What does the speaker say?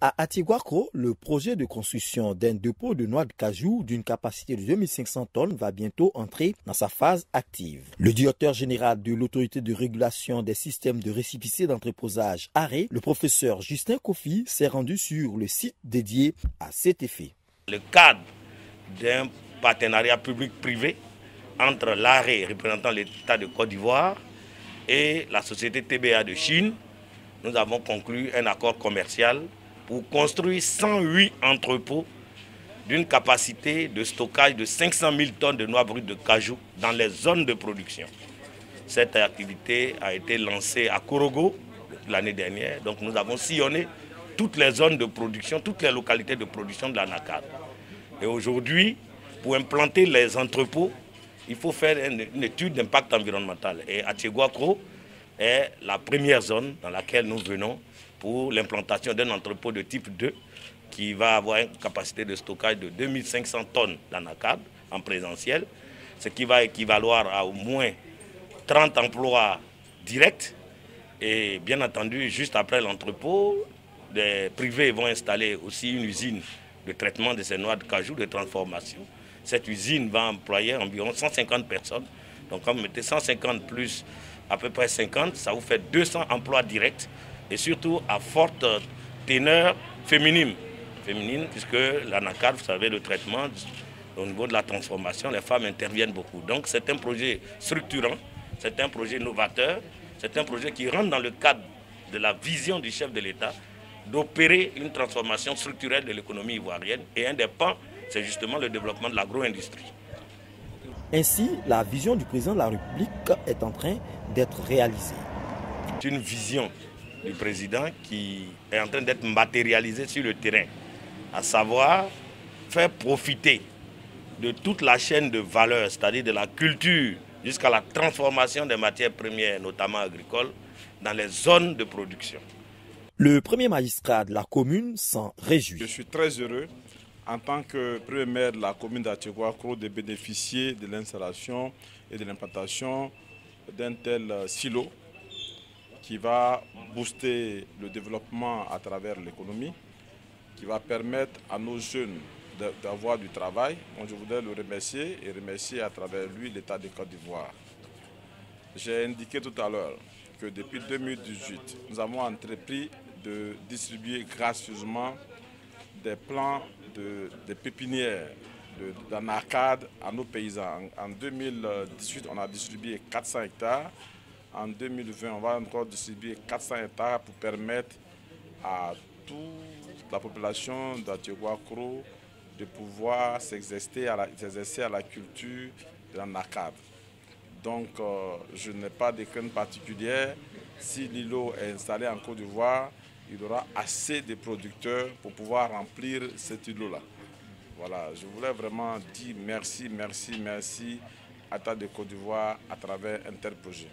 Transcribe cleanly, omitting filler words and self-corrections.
À Atiguaco, le projet de construction d'un dépôt de noix de cajou d'une capacité de 2500 tonnes va bientôt entrer dans sa phase active. Le directeur général de l'autorité de régulation des systèmes de récépissé d'entreposage ARE, le professeur Justin Kofi, s'est rendu sur le site dédié à cet effet. Le cadre d'un partenariat public-privé entre l'ARE représentant l'État de Côte d'Ivoire et la société TBA de Chine, nous avons conclu un accord commercial pour construire 108 entrepôts d'une capacité de stockage de 500 000 tonnes de noix brutes de cajou dans les zones de production. Cette activité a été lancée à Korogo l'année dernière, donc nous avons sillonné toutes les zones de production, toutes les localités de production de la NACAD. Et aujourd'hui, pour implanter les entrepôts, il faut faire une étude d'impact environnemental. Et Atiguaco est la première zone dans laquelle nous venons pour l'implantation d'un entrepôt de type 2 qui va avoir une capacité de stockage de 2500 tonnes d'anacad en présentiel, ce qui va équivaloir à au moins 30 emplois directs. Et bien entendu, juste après l'entrepôt, les privés vont installer aussi une usine de traitement de ces noix de cajou, de transformation. Cette usine va employer environ 150 personnes. Donc quand vous mettez 150 plus à peu près 50, ça vous fait 200 emplois directs et surtout à forte teneur féminine. Féminine puisque l'anacad, vous savez, le traitement au niveau de la transformation, les femmes interviennent beaucoup. Donc c'est un projet structurant, c'est un projet novateur, c'est un projet qui rentre dans le cadre de la vision du chef de l'État d'opérer une transformation structurelle de l'économie ivoirienne. Et un des pans, c'est justement le développement de l'agro-industrie. Ainsi, la vision du président de la République est en train d'être réalisée. C'est une vision du président qui est en train d'être matérialisée sur le terrain, à savoir faire profiter de toute la chaîne de valeur, c'est-à-dire de la culture jusqu'à la transformation des matières premières, notamment agricoles, dans les zones de production. Le premier magistrat de la commune s'en réjouit. Je suis très heureux en tant que premier maire de la commune d'Atiguaco de bénéficier de l'installation et de l'implantation d'un tel silo qui va booster le développement à travers l'économie, qui va permettre à nos jeunes d'avoir du travail. Donc je voudrais le remercier et remercier à travers lui l'État de Côte d'Ivoire. J'ai indiqué tout à l'heure que depuis 2018, nous avons entrepris de distribuer gracieusement des plans de pépinières d'anacad à nos paysans. En 2018, on a distribué 400 hectares. En 2020, on va encore distribuer 400 hectares pour permettre à toute la population d'Atiguaco de pouvoir s'exercer à la culture de l'anacad. Donc, je n'ai pas de crainte particulière. Si l'îlot est installé en Côte d'Ivoire, il y aura assez de producteurs pour pouvoir remplir cet îlot-là. Voilà, je voulais vraiment dire merci, merci, merci à l'État de Côte d'Ivoire à travers un tel projet.